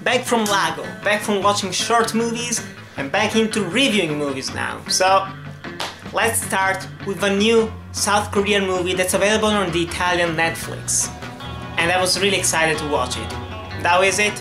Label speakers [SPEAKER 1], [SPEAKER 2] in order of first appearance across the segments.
[SPEAKER 1] back from Lago, back from watching short movies and back into reviewing movies now. So let's start with a new South Korean movie that's available on the Italian Netflix. And I was really excited to watch it. How is it?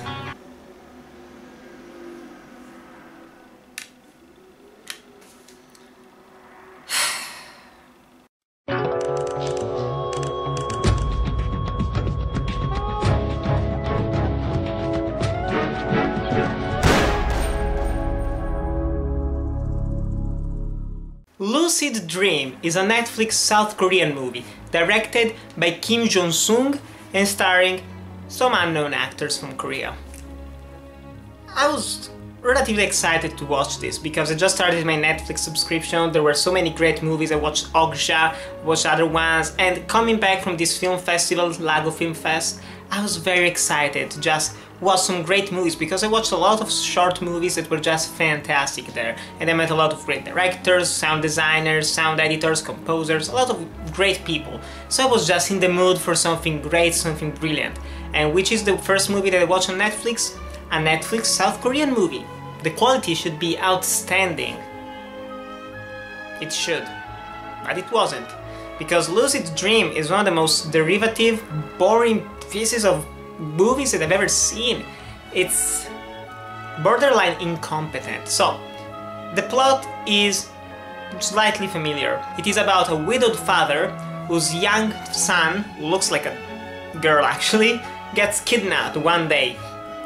[SPEAKER 1] Lucid Dream is a Netflix South Korean movie directed by Kim Joon-Sung and starring some unknown actors from Korea. I was relatively excited to watch this because I just started my Netflix subscription. There were so many great movies. I watched Okja, watched other ones, and coming back from this film festival, Lago Film Fest, I was very excited to just watch some great movies because I watched a lot of short movies that were just fantastic there, and I met a lot of great directors, sound designers, sound editors, composers, a lot of great people. So I was just in the mood for something great, something brilliant. And which is the first movie that I watched on Netflix? A Netflix South Korean movie. The quality should be outstanding. It should, but it wasn't. Because Lucid Dream is one of the most derivative, boring pieces of movies that I've ever seen. It's borderline incompetent. So, the plot is slightly familiar. It is about a widowed father whose young son, who looks like a girl actually, gets kidnapped one day.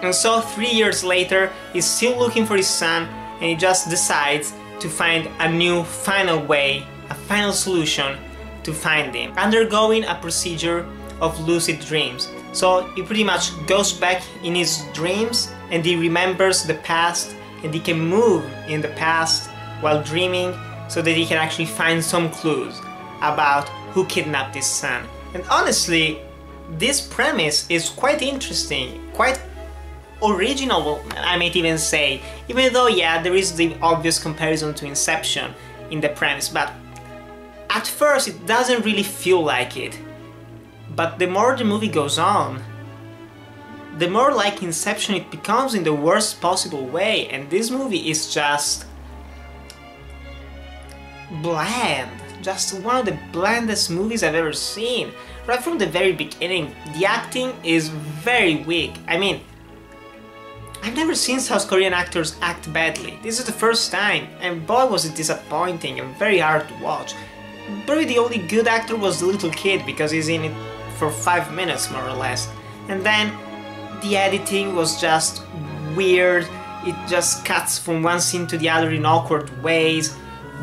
[SPEAKER 1] And so 3 years later, he's still looking for his son, and he just decides to find a new final way, a final solution to find him, undergoing a procedure of lucid dreams. So he pretty much goes back in his dreams and he remembers the past, and he can move in the past while dreaming so that he can actually find some clues about who kidnapped his son. And honestly, this premise is quite interesting, quite original, I might even say, even though yeah, there is the obvious comparison to Inception in the premise, but at first it doesn't really feel like it. But the more the movie goes on, the more like Inception it becomes in the worst possible way, and this movie is just bland. Just one of the blandest movies I've ever seen. Right from the very beginning, the acting is very weak. I mean, I've never seen South Korean actors act badly. This is the first time, and boy was it disappointing and very hard to watch. Probably the only good actor was the little kid because he's in it for 5 minutes more or less. And then the editing was just weird. It just cuts from one scene to the other in awkward ways.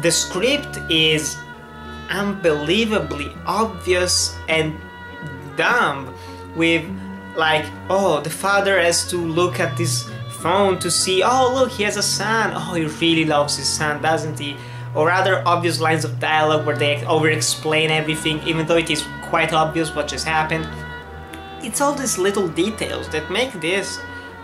[SPEAKER 1] The script is unbelievably obvious and dumb, with like, oh, the father has to look at this phone to see, oh look, he has a son, oh, he really loves his son, doesn't he? Or other obvious lines of dialogue where they over-explain everything, even though it is quite obvious what just happened. It's all these little details that make this,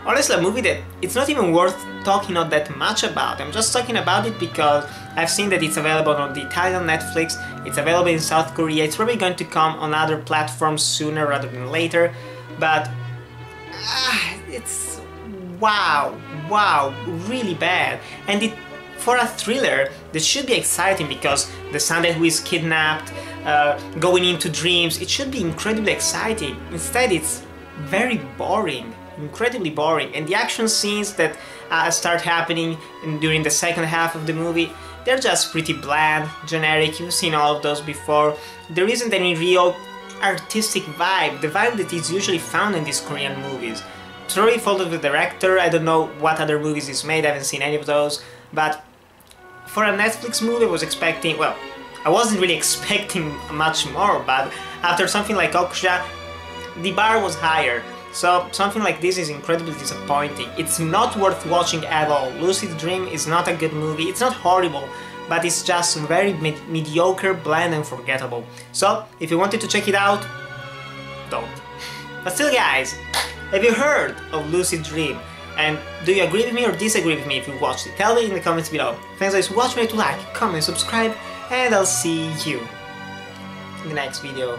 [SPEAKER 1] honestly, a movie that it's not even worth talking not that much about. I'm just talking about it because I've seen that it's available on the Italian Netflix, it's available in South Korea, it's probably going to come on other platforms sooner rather than later, but it's wow, really bad. And it, for a thriller, this should be exciting because the son who is kidnapped, going into dreams, it should be incredibly exciting. Instead, it's very boring, incredibly boring, and the action scenes that start happening during the second half of the movie, they're just pretty bland, generic. You've seen all of those before. There isn't any real artistic vibe, the vibe that is usually found in these Korean movies. It's really fault of the director. I don't know what other movies he's made, I haven't seen any of those, but for a Netflix movie I was expecting, well, I wasn't really expecting much more, but after something like Okja, the bar was higher. So something like this is incredibly disappointing. It's not worth watching at all. Lucid Dream is not a good movie, it's not horrible, but it's just very mediocre, bland and forgettable. So, if you wanted to check it out, don't. But still guys, have you heard of Lucid Dream? And do you agree with me or disagree with me if you watched it? Tell me in the comments below. Thanks guys for watching, to like, comment, subscribe, and I'll see you in the next video.